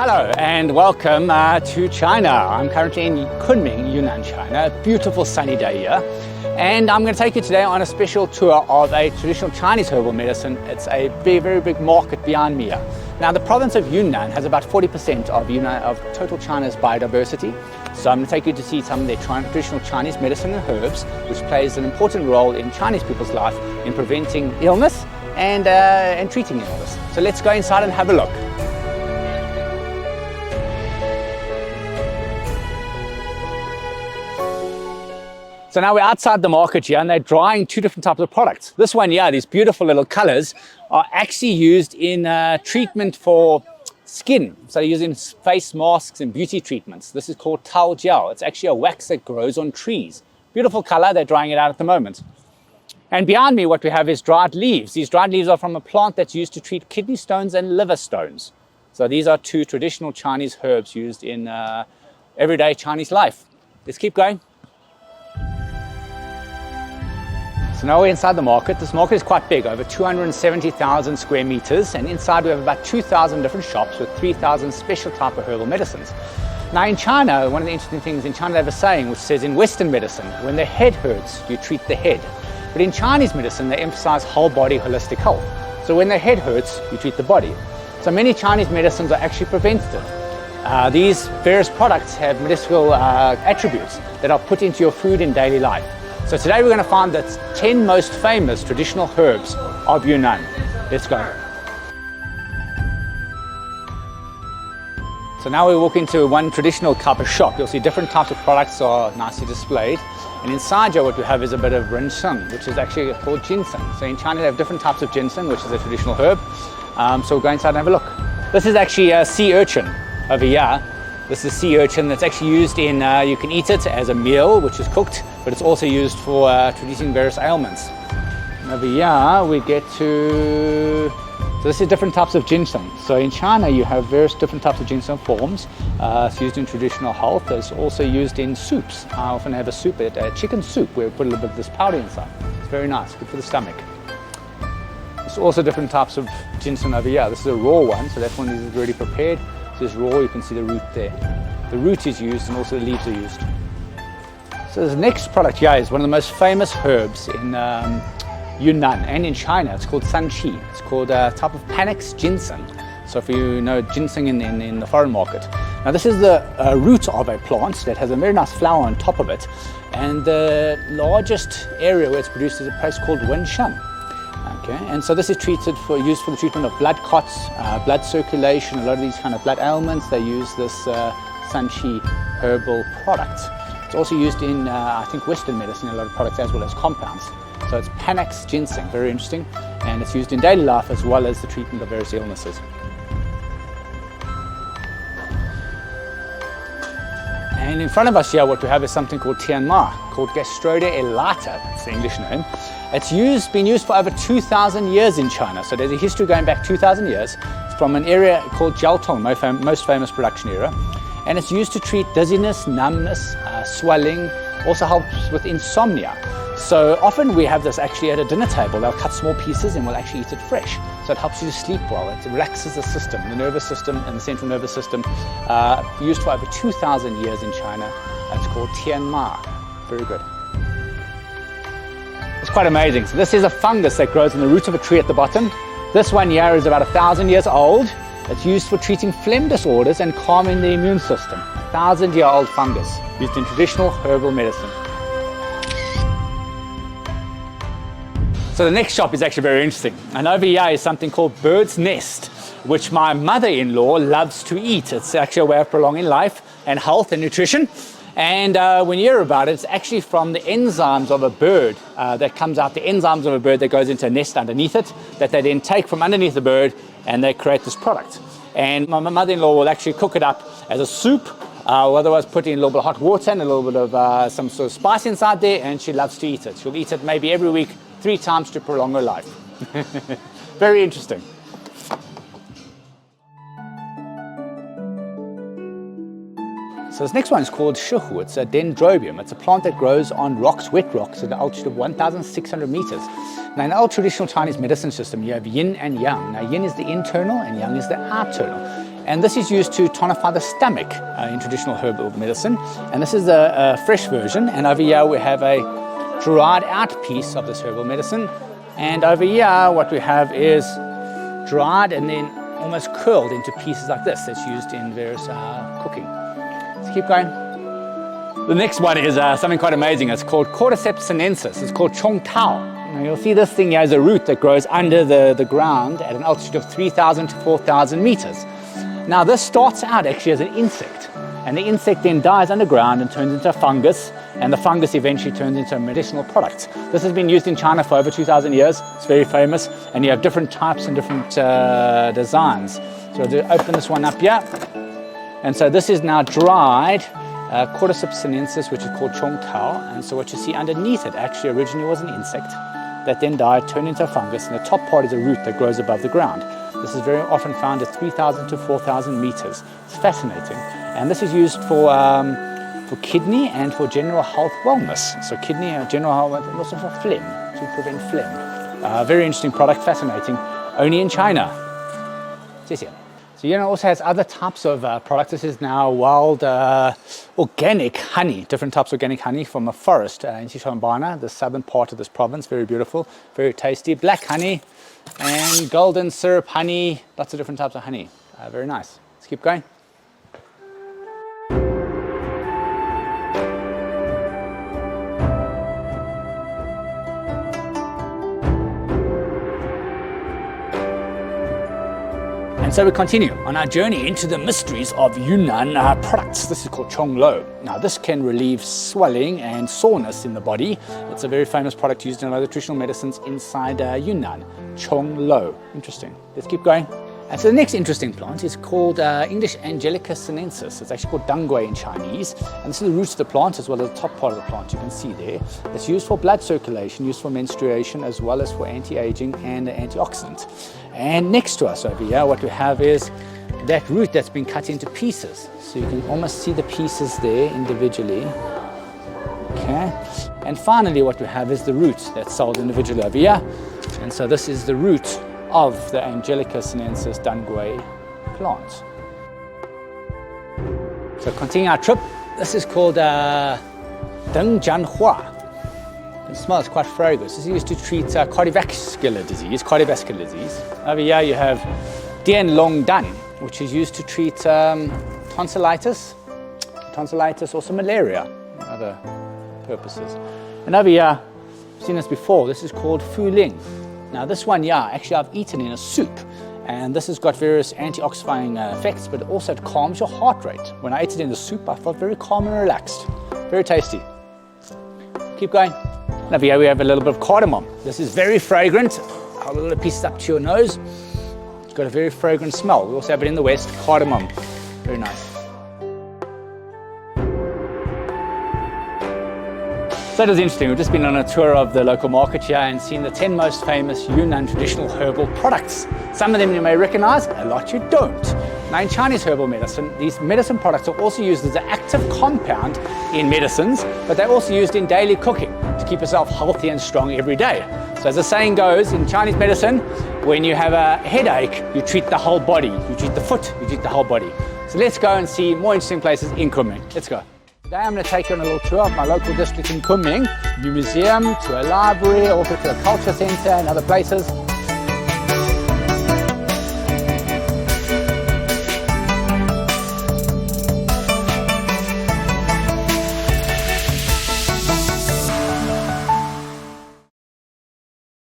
Hello and welcome to China. I'm currently in Kunming, Yunnan, China. A beautiful sunny day here. And I'm going to take you today on a special tour of a traditional Chinese herbal medicine. It's a very big market behind me here. Now the province of Yunnan has about 40% of total China's biodiversity. So I'm going to take you to see some of their traditional Chinese medicine and herbs, which plays an important role in Chinese people's life in preventing illness and treating illness. So let's go inside and have a look. So now we're outside the market here and they're drying two different types of products. This one here, these beautiful little colors, are actually used in treatment for skin. So they're using face masks and beauty treatments. This is called tao jiao. It's actually a wax that grows on trees. Beautiful color, they're drying it out at the moment. And behind me what we have is dried leaves. These dried leaves are from a plant that's used to treat kidney stones and liver stones. So these are two traditional Chinese herbs used in everyday Chinese life. Let's keep going. So now we're inside the market. This market is quite big, over 270,000 square meters, and inside we have about 2,000 different shops with 3,000 special type of herbal medicines. Now in China, one of the interesting things in China, they have a saying which says in Western medicine, when the head hurts, you treat the head. But in Chinese medicine, they emphasize whole body holistic health. So when the head hurts, you treat the body. So many Chinese medicines are actually preventative. These various products have medicinal attributes that are put into your food in daily life. So today we're going to find the 10 most famous traditional herbs of Yunnan. Let's go. So now we walk into one traditional type of shop. You'll see different types of products are nicely displayed. And inside here what we have is a bit of ginseng, which is actually called ginseng. So in China they have different types of ginseng, which is a traditional herb. So we'll go inside and have a look. This is actually a sea urchin over here. This is sea urchin that's actually used in, you can eat it as a meal, which is cooked, but it's also used for treating various ailments. And over here we get to, so this is different types of ginseng. So in China you have various different types of ginseng forms. It's used in traditional health. It's also used in soups. I often have a soup, a chicken soup, where we put a little bit of this powder inside. It's very nice, good for the stomach. There's also different types of ginseng over here. This is a raw one, so that one is already prepared. So it's raw, you can see the root there. The root is used and also the leaves are used. So the next product here is one of the most famous herbs in Yunnan and in China. It's called sanqi. It's called a type of Panax ginseng. So if you know ginseng in the foreign market. Now this is the root of a plant that has a very nice flower on top of it. And the largest area where it's produced is a place called Wenshan. Okay, and so this is used for the treatment of blood clots, blood circulation, a lot of these kind of blood ailments. They use this sanqi herbal product. It's also used in, I think, Western medicine, a lot of products as well as compounds. So it's Panax ginseng, very interesting, and it's used in daily life as well as the treatment of various illnesses. And in front of us here, what we have is something called Tianma, called Gastroida elata, it's the English name. It's been used for over 2,000 years in China. So there's a history going back 2,000 years. It's from an area called Jiaotong, most famous production era. And it's used to treat dizziness, numbness, swelling, also helps with insomnia. So often we have this actually at a dinner table. They'll cut small pieces and we'll actually eat it fresh. So it helps you to sleep well. It relaxes the system, the nervous system and the central nervous system. Used for over 2,000 years in China. It's called Tianma. Very good. It's quite amazing. So this is a fungus that grows in the root of a tree at the bottom. This one here is about 1,000 years old. It's used for treating phlegm disorders and calming the immune system. 1,000-year-old fungus used in traditional herbal medicine. So the next shop is actually very interesting. And over here is something called bird's nest, which my mother-in-law loves to eat. It's actually a way of prolonging life and health and nutrition. And when you hear about it, it's actually from the enzymes of a bird that comes out, the enzymes of a bird that goes into a nest underneath it, that they then take from underneath the bird and they create this product. And my mother-in-law will actually cook it up as a soup, or otherwise put in a little bit of hot water and a little bit of some sort of spice inside there, and she loves to eat it. She'll eat it maybe every week, 3 times to prolong her life. Very interesting. So this next one is called shihu. It's a dendrobium. It's a plant that grows on rocks, wet rocks, at an altitude of 1,600 meters. Now in the old traditional Chinese medicine system, you have yin and yang. Now yin is the internal and yang is the external. And this is used to tonify the stomach in traditional herbal medicine. And this is a fresh version. And over here we have a dried out piece of this herbal medicine. And over here what we have is dried and then almost curled into pieces like this that's used in various cooking. Let's keep going. The next one is something quite amazing. It's called Cordyceps sinensis. It's called Chong Tao. Now you'll see this thing here as a root that grows under the ground at an altitude of 3,000 to 4,000 meters. Now this starts out actually as an insect, and the insect then dies underground and turns into a fungus, and the fungus eventually turns into a medicinal product. This has been used in China for over 2,000 years. It's very famous, and you have different types and different designs. So I'll open this one up here. And so this is now dried Cordyceps sinensis, which is called Chong Tao. And so what you see underneath it actually originally was an insect that then died, turned into a fungus, and the top part is a root that grows above the ground. This is very often found at 3,000 to 4,000 meters. It's fascinating. And this is used for kidney and for general health wellness. So kidney and general health, and also for phlegm, to prevent phlegm. Very interesting product, fascinating. Only in China. So Yunnan also has other types of products. This is now wild organic honey, different types of organic honey from a forest in Xishuangbanna, the southern part of this province. Very beautiful, very tasty. Black honey and golden syrup honey, lots of different types of honey. Very nice. Let's keep going. And so we continue on our journey into the mysteries of Yunnan products. This is called Chong Lo. Now this can relieve swelling and soreness in the body. It's a very famous product used in other traditional medicines inside Yunnan. Chong Lo. Interesting. Let's keep going. And so the next interesting plant is called English Angelica sinensis. It's actually called dangui in Chinese. And this is the roots of the plant as well as the top part of the plant you can see there. It's used for blood circulation, used for menstruation, as well as for anti-aging and antioxidant. And next to us over here, what we have is that root that's been cut into pieces. So you can almost see the pieces there individually. Okay. And finally, what we have is the root that's sold individually over here. And so this is the root of the Angelica sinensis dangui plant. So continue our trip. This is called Dengjianhua. It smells quite fragrant. This is used to treat cardiovascular disease. Over here you have Dianlongdan, which is used to treat tonsillitis, also malaria, and other purposes. And over here, I've seen this before, this is called Fuling. Now this one, actually I've eaten in a soup, and this has got various antioxidant effects, but also it calms your heart rate. When I ate it in the soup, I felt very calm and relaxed. Very tasty. Keep going. And over here we have a little bit of cardamom. This is very fragrant. Hold a little piece up to your nose. It's got a very fragrant smell. We also have it in the west, cardamom. Very nice. So it was interesting. We've just been on a tour of the local market here and seen the 10 most famous Yunnan traditional herbal products. Some of them you may recognize, a lot you don't. Now in Chinese herbal medicine, these medicine products are also used as an active compound in medicines, but they're also used in daily cooking to keep yourself healthy and strong every day. So as the saying goes, in Chinese medicine, when you have a headache, you treat the whole body. You treat the foot, you treat the whole body. So let's go and see more interesting places in Kunming. Let's go. Today I'm going to take you on a little tour of my local district in Kunming, a museum, to a library, also to a culture centre and other places.